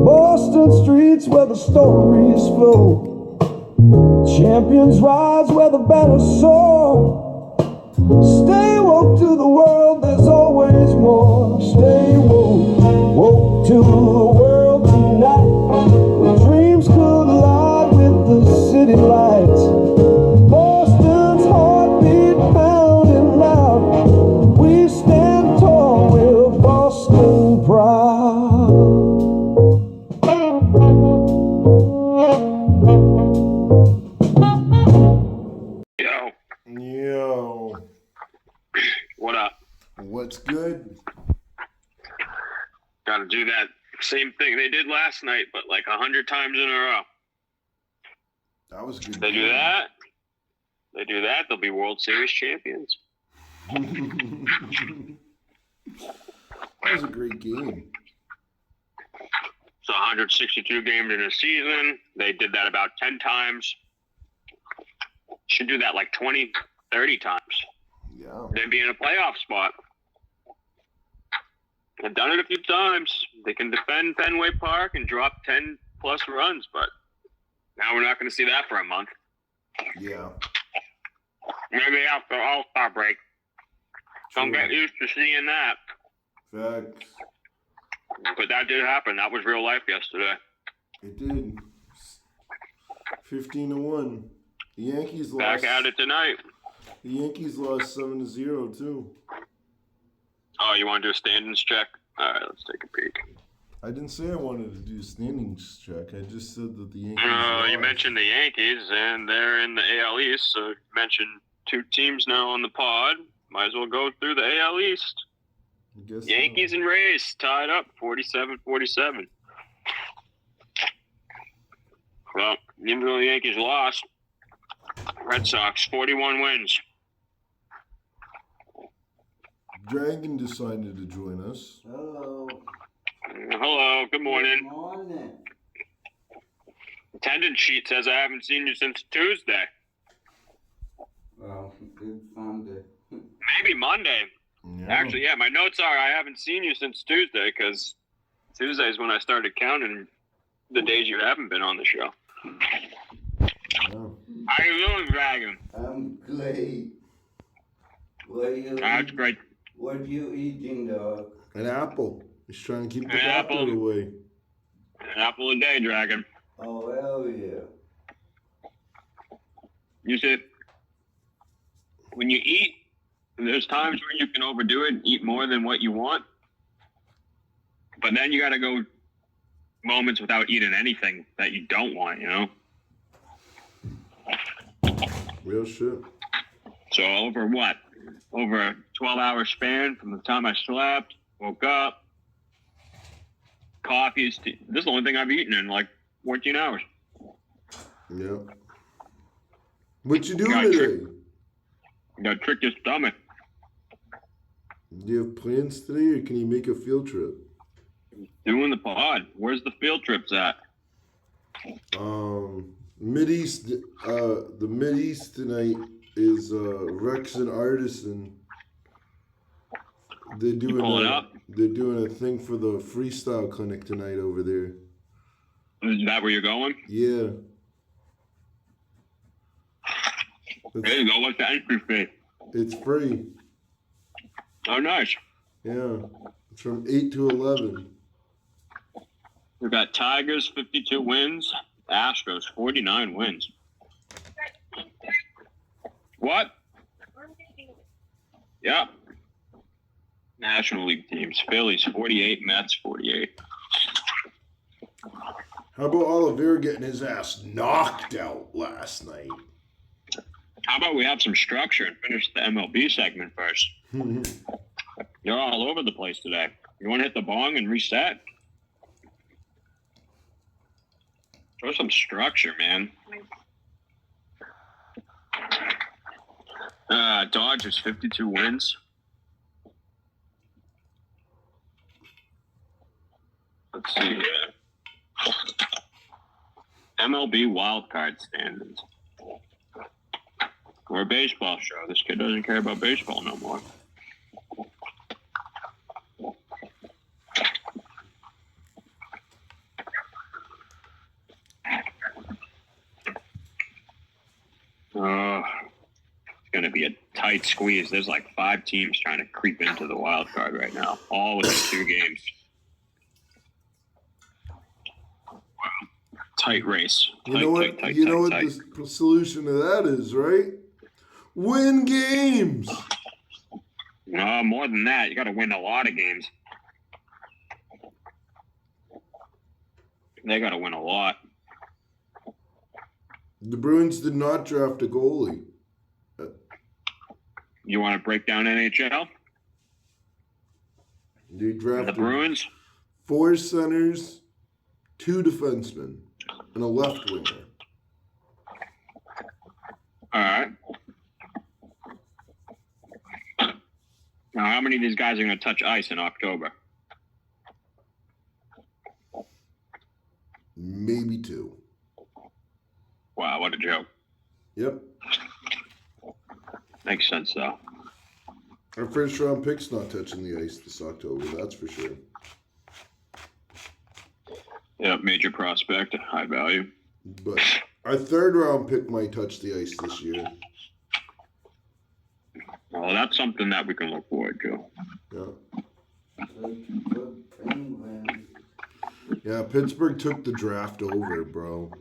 Boston streets where the stories flow. Champions rise where the banner's soar. Stay woke to the world, there's always more. Stay woke, woke to the world tonight. Dreams collide with the city lights. Boston's heartbeat pounding loud. We stand tall with Boston proud. Yo. What up? What's good? Got to do that same thing they did last night, but like 100 times in a row. That was a good. They do that. They do that. They'll be World Series champions. That was a great game. So 162 games in a season. They did that about 10 times. Should do that like 20, 30 times. Yeah. They'd be in a playoff spot. I've done it a few times. They can defend Fenway Park and drop 10 plus runs, but now we're not going to see that for a month. Yeah. Maybe after All-Star break. Don't get used to seeing that. Facts. But that did happen. That was real life yesterday. It did. 15-1. The Yankees lost. Back at it tonight. The Yankees lost 7-0 too. Oh, you want to do a standings check? All right, let's take a peek. I didn't say I wanted to do a standings check. I just said that the Yankees lost. You mentioned the Yankees, and they're in the AL East, so you mentioned two teams now on the pod. Might as well go through the AL East. I guess Yankees so. and Rays tied up 47-47. Well, even though the Yankees lost, Red Sox 41 wins. Dragon decided to join us. Hello. Hello, good morning. Good morning. Attendance sheet says I haven't seen you since Tuesday. Well, it's Sunday. Maybe Monday. Yeah. Actually, yeah, my notes are I haven't seen you since Tuesday because Tuesday is when I started counting the days you haven't been on the show. Yeah. How you doing, Dragon? I'm great. What you That's great. What you eating, dog? An apple. He's trying to keep the An doctor apple. away. An apple a day, Dragon. Oh, hell yeah. You said when you eat, there's times where you can overdo it and eat more than what you want. But then you got to go moments without eating anything that you don't want, you know? Real shit. So over what? Over a 12-hour span from the time I slept, woke up, coffee. This is the only thing I've eaten in like 14 hours. Yeah. What you doing Got today? You got to trick your stomach. Do you have plans today, or can you make a field trip? Doing the pod. Where's the field trips at? Mideast. The Mideast tonight is Rex and Artisan. They're doing pulling up? They're doing a thing for the freestyle clinic tonight over there. Is that where you're going? Yeah. There you go. What's the entry fee? It's free. Oh, nice. Yeah. It's from 8 to 11. We've got Tigers, 52 wins. Astros, 49 wins. What? Yeah. National League teams. Phillies, 48. Mets, 48. How about Oliveira getting his ass knocked out last night? How about we have some structure and finish the MLB segment first? You're all over the place today. You want to hit the bong and reset? Show some structure, man. Dodgers, 52 wins. Let's see here. MLB wildcard standings. We're a baseball show. This kid doesn't care about baseball no more. be a tight squeeze. There's like 5 teams trying to creep into the wild card right now, all within 2 games. Wow. Tight race. You know what? The solution to that is, right? Win games. More than that, you got to win a lot of games. They got to win a lot. The Bruins did not draft a goalie. You want to break down NHL? They drafted The Bruins? 4 centers, 2 defensemen, and a left winger. All right. Now, how many of these guys are going to touch ice in October? Maybe 2. Wow, what a joke. Yep. Makes sense, though. Our first round pick's not touching the ice this October, that's for sure. Yeah, major prospect, high value. But our third round pick might touch the ice this year. Well, that's something that we can look forward to. Yeah. Good Penguins. Yeah, Pittsburgh took the draft over, bro.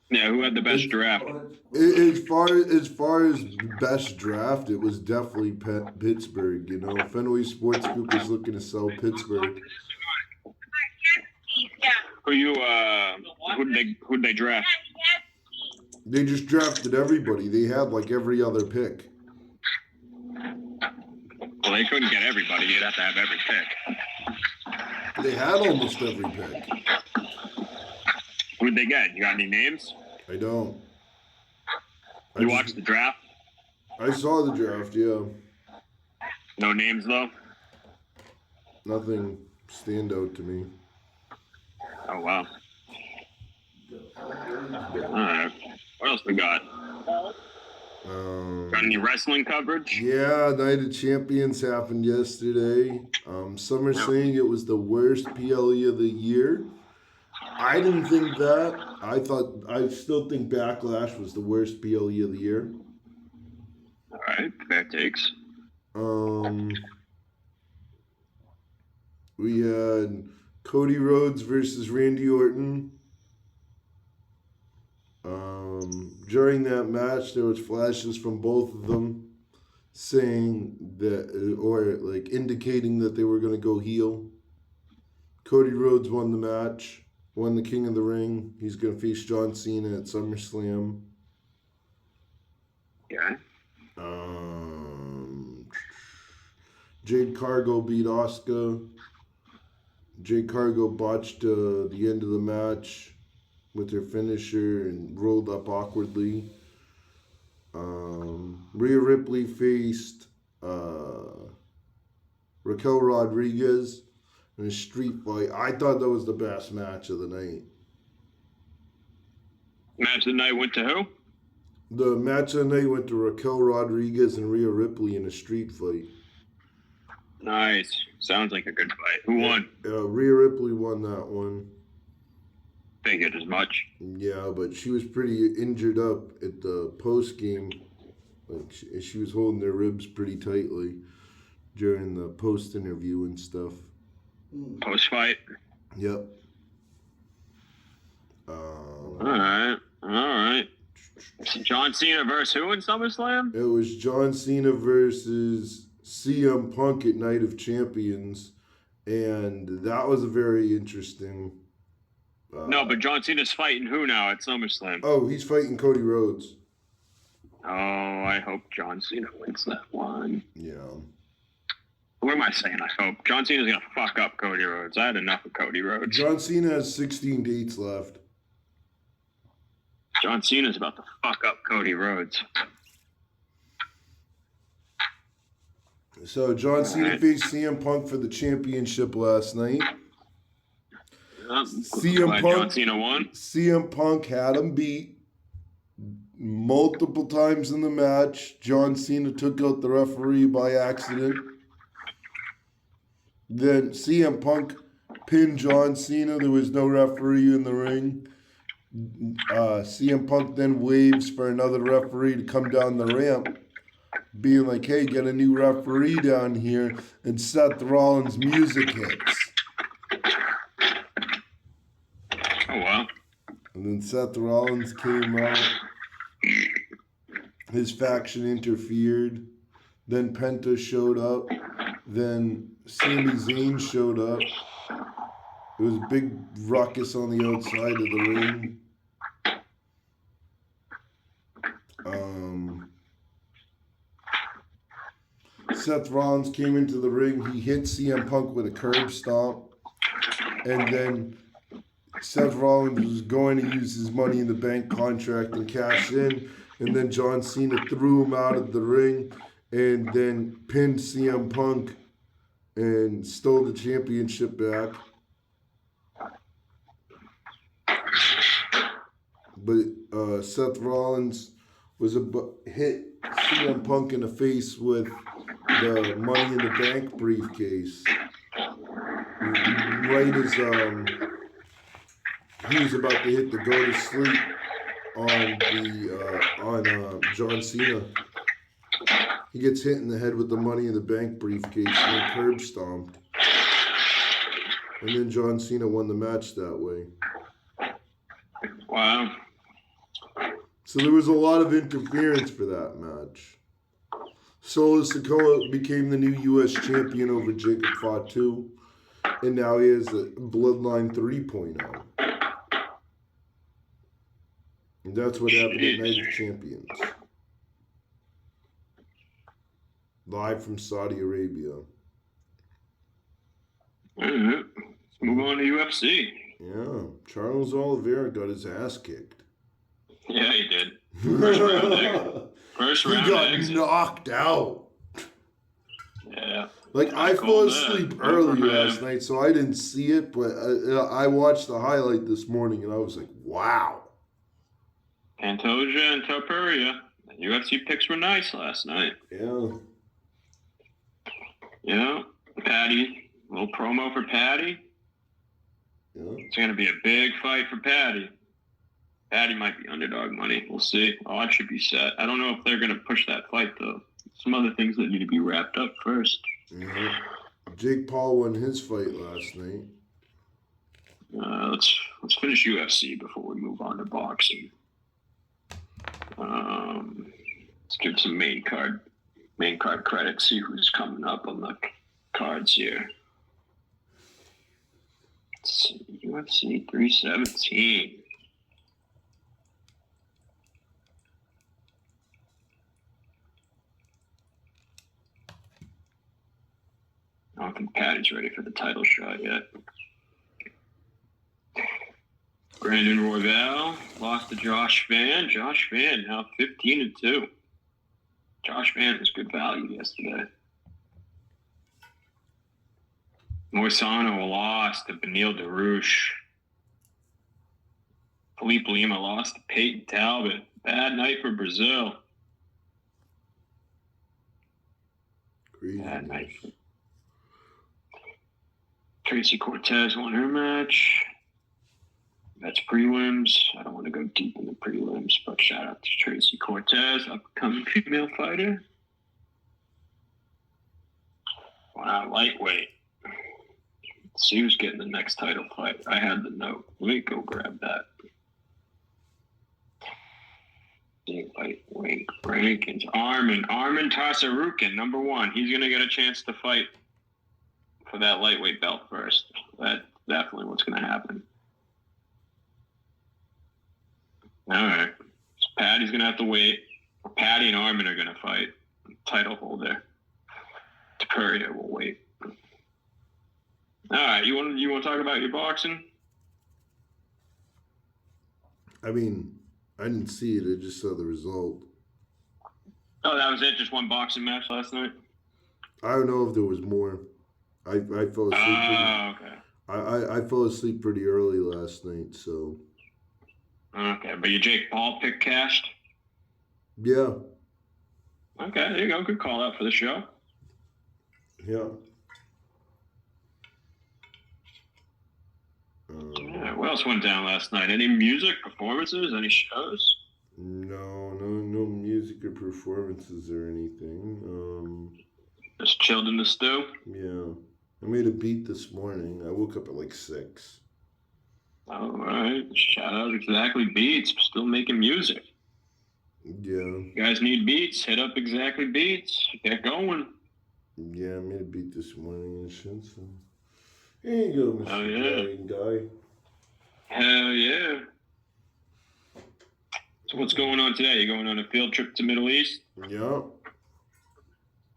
Yeah, who had the best draft? As far as best draft, it was definitely Pittsburgh. You know, Fenway Sports Group was looking to sell Pittsburgh. Who'd they draft? They just drafted everybody. They had like every other pick. Well, they couldn't get everybody. You'd have to have every pick. They had almost every pick. Who'd they get? You got any names? I don't. You watched the draft? I saw the draft, yeah. No names, though? Nothing stand out to me. Oh, wow. All right. What else we got? Got any wrestling coverage? Yeah, Night of Champions happened yesterday. Some are saying it was the worst PLE of the year. I didn't think that. I still think Backlash was the worst PLE of the year. All right, fair takes. We had Cody Rhodes versus Randy Orton. During that match, there was flashes from both of them saying that, or like indicating that they were going to go heel. Cody Rhodes won the match, won the King of the Ring. He's going to face John Cena at SummerSlam. Yeah. Jade Cargill beat Asuka. Jade Cargill botched the end of the match with her finisher and rolled up awkwardly. Rhea Ripley faced Raquel Rodriguez in a street fight. I thought that was the best match of the night. Match of the night went to who? The match of the night went to Raquel Rodriguez and Rhea Ripley in a street fight. Nice. Sounds like a good fight. Who won? Rhea Ripley won that one. Figured as much. Yeah, but she was pretty injured up at the post game. Like she was holding their ribs pretty tightly during the post interview and stuff. Post fight. Yep. All right. John Cena versus who in SummerSlam? It was John Cena versus CM Punk at Night of Champions, and that was a very interesting. No, but John Cena's fighting who now at SummerSlam? Oh, he's fighting Cody Rhodes. Oh, I hope John Cena wins that one. Yeah. What am I saying? I hope. John Cena's going to fuck up Cody Rhodes. I had enough of Cody Rhodes. John Cena has 16 dates left. John Cena's about to fuck up Cody Rhodes. So John Cena faced CM Punk for the championship last night. John Cena won. CM Punk had him beat multiple times in the match. John Cena took out the referee by accident. Then CM Punk pinned John Cena. There was no referee in the ring. CM Punk then waves for another referee to come down the ramp. being like, hey, get a new referee down here, and Seth Rollins' music hits. Oh, wow. And then Seth Rollins came out. His faction interfered. Then Penta showed up. Then Sami Zayn showed up. It was a big ruckus on the outside of the ring. Seth Rollins came into the ring. He hit CM Punk with a curb stomp. And then Seth Rollins was going to use his Money in the Bank contract and cash in. And then John Cena threw him out of the ring and then pinned CM Punk and stole the championship back. But Seth Rollins was hit CM Punk in the face with the Money in the Bank briefcase. Right as he was about to hit the go to sleep on John Cena. He gets hit in the head with the Money in the Bank briefcase and then curb stomped. And then John Cena won the match that way. Wow. So there was a lot of interference for that match. Solo Sikoa became the new U.S. champion over Jacob Fatu. And now he has the Bloodline 3.0. And that's what happened at Night of Champions. Live from Saudi Arabia. All right. Let's move on to UFC. Yeah, Charles Oliveira got his ass kicked. Yeah, he did. First round exit. First He round got exit. knocked out. Yeah. Like, I fell asleep early last night, so I didn't see it, but I watched the highlight this morning, and I was like, wow. Pantoja and Topuria. The UFC picks were nice last night. Yeah. Yeah. Patty. A little promo for Patty. Yeah. It's going to be a big fight for Patty. Patty might be underdog money. We'll see. Odds should be set. I don't know if they're going to push that fight, though. Some other things that need to be wrapped up first. Yeah. Jake Paul won his fight last night. Let's finish UFC before we move on to boxing. Let's give some main card credit. See who's coming up on the cards here. Let's see, UFC 317. I don't think Patty's ready for the title shot yet. Brandon Royval lost to Josh Van. Josh Van now 15-2. Josh Van was good value yesterday. Moisano lost to Beneil Dariush. Felipe Lima lost to Peyton Talbot. Bad night for Brazil. Crazy. Bad night. Tracy Cortez won her match. That's prelims. I don't want to go deep in the prelims, but shout out to Tracy Cortez, upcoming female fighter. Wow, lightweight. Let's see who's getting the next title fight. I had the note. Let me go grab that. Lightweight rankings. Armin Tasarukin, number 1. He's going to get a chance to fight for that lightweight belt first. That's definitely what's going to happen. All right. So Patty's going to have to wait. Patty and Armin are going to fight. Title holder. Topuria will wait. All right. You want to talk about your boxing? I mean, I didn't see it. I just saw the result. Oh, that was it? Just one boxing match last night? I don't know if there was more. I fell asleep. Okay. I fell asleep pretty early last night, so. Okay, but your Jake Paul pick cashed? Yeah. Okay, there you go. Good call out for the show. Yeah. Yeah, what else went down last night? Any music, performances, any shows? No music secret performances or anything. Just chilled in the stew. Yeah. I made a beat this morning. I woke up at like 6. All right. Shout out Exactly Beats. Still making music. Yeah. You guys need beats? Hit up Exactly Beats. Get going. Yeah, I made a beat this morning and shit, so. Here you go, Mr. Oh, yeah. Italian guy. Hell yeah. So what's going on today? You going on a field trip to Middle East? Yeah.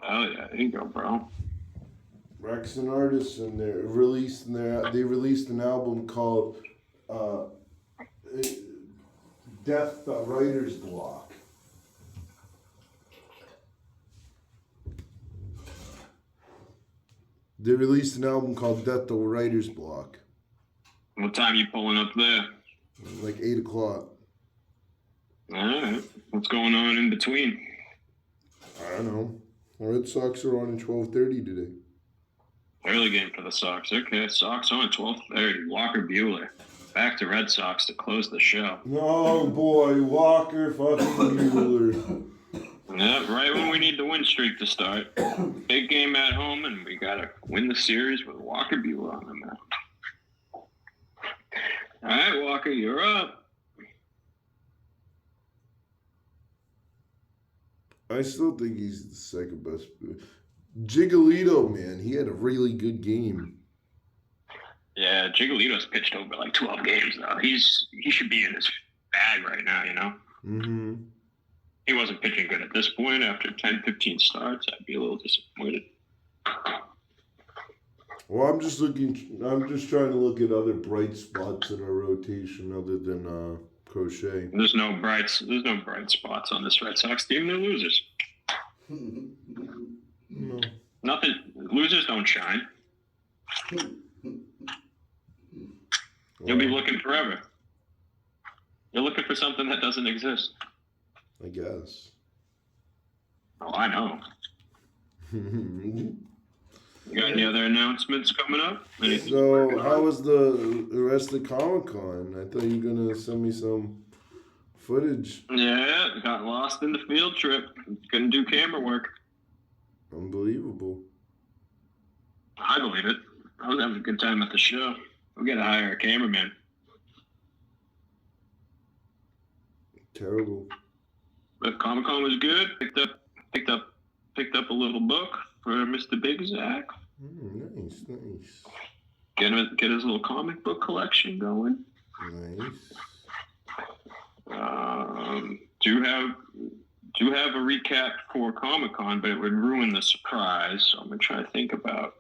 Oh yeah, there you go, bro. Rex and Artists, and they released an album called Death Writer's Block. They released an album called Death the Writer's Block. What time you pulling up there? Like 8 o'clock. Alright. What's going on in between? I don't know. The Red Sox are on at 12:30 today. Early game for the Sox. Okay, Sox on 12:30. Walker Buehler. Back to Red Sox to close the show. Oh boy, Walker fucking Buehler. Yeah, right when we need the win streak to start. Big game at home, and we gotta win the series with Walker Buehler on the mound. All right, Walker, you're up. I still think he's the second best. Jiggolito, man, he had a really good game. Yeah, Jiggolito's pitched over like 12 games though. He should be in his bag right now, you know. Mm-hmm. He wasn't pitching good at this point. After 10, 15 starts, I'd be a little disappointed. Well, I'm just trying to look at other bright spots in our rotation other than Crochet. There's no bright spots on this Red Sox team. They're losers. No. Nothing. Losers don't shine. You'll be looking forever. You're looking for something that doesn't exist. I guess. Oh, I know. You got any other announcements coming up? Anything So, working how on? was the rest of Comic-Con? I thought you were gonna send me some footage. Yeah, got lost in the field trip. Couldn't do camera work. Unbelievable. I believe it. I was having a good time at the show. We gotta hire a cameraman. Terrible. But Comic Con was good. Picked up a little book for Mr. Big Zach. Nice, nice. Get his little comic book collection going. Nice. Do have a recap for Comic Con, but it would ruin the surprise. So I'm gonna try to think about.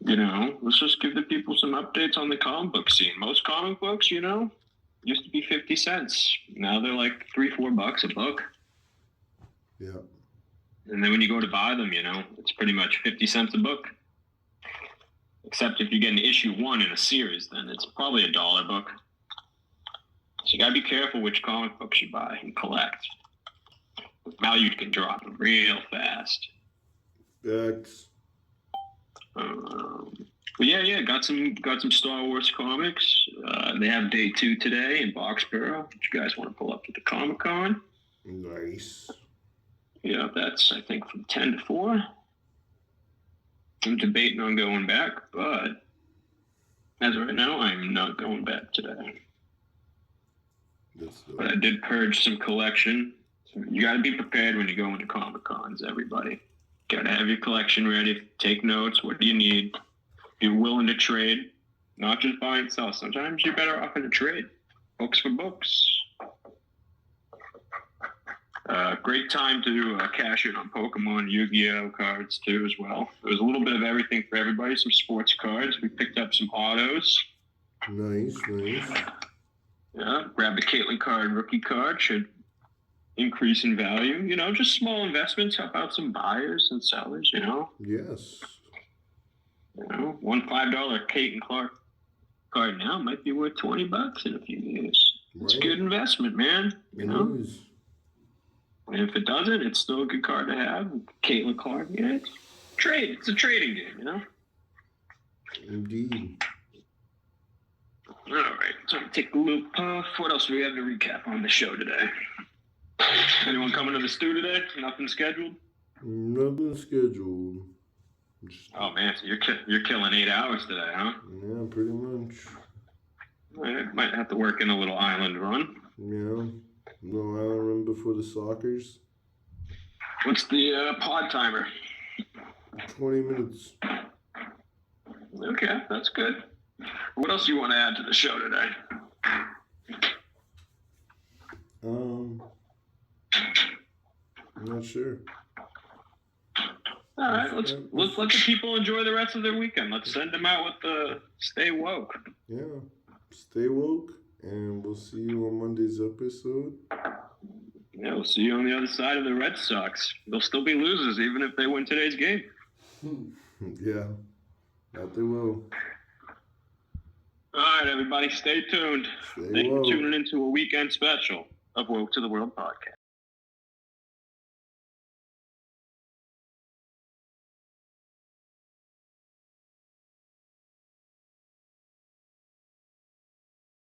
Let's just give the people some updates on the comic book scene. Most comic books, used to be 50 cents. Now they're like $3-4 a book. Yeah. And then when you go to buy them, it's pretty much 50 cents a book. Except if you get an issue 1 in a series, then it's probably $1 book. So you gotta be careful which comic books you buy and collect. The value can drop real fast. X. But yeah, got some Star Wars comics. They have day 2 today in Boxborough. If you guys want to pull up to the Comic Con. Nice. Yeah, that's I think from 10 to 4. I'm debating on going back, but as of right now, I'm not going back today. That's dope. But I did purge some collection. You got to be prepared when you go into Comic Cons, everybody. Got to have your collection ready. Take notes. What do you need? Be willing to trade, not just buy and sell. Sometimes you're better off in a trade. Books for books. Great time to cash in on Pokemon, Yu-Gi-Oh cards too as well. There's a little bit of everything for everybody. Some sports cards. We picked up some autos. Nice. Yeah, grab the Caitlin card, rookie card. Should increase in value. Just small investments. Help out some buyers and sellers, Yes. One $5 Caitlin Clark card now might be worth $20 in a few years. It's a Right. good investment, man. It is. And if it doesn't, it's still a good card to have. Caitlin Clark, trade. It's a trading game, Indeed. All right, so take a little puff. What else do we have to recap on the show today? Anyone coming to the stew today? Nothing scheduled? Nothing scheduled. Just, Oh man, so you're killing 8 hours today, huh? yeah, pretty much. Might have to work in a little island run. Yeah. No island run before the Sockers. What's the pod timer? 20 minutes. Okay, that's good. What else do you want to add to the show today? I'm not sure. All right, let's let the people enjoy the rest of their weekend. Let's send them out with the stay woke. Yeah. Stay woke, and we'll see you on Monday's episode. Yeah, we'll see you on the other side of the Red Sox. They'll still be losers even if they win today's game. Yeah. That they will. All right, everybody, stay tuned. Stay Thank you for woke. tuning into a weekend special of Woke to the World podcast.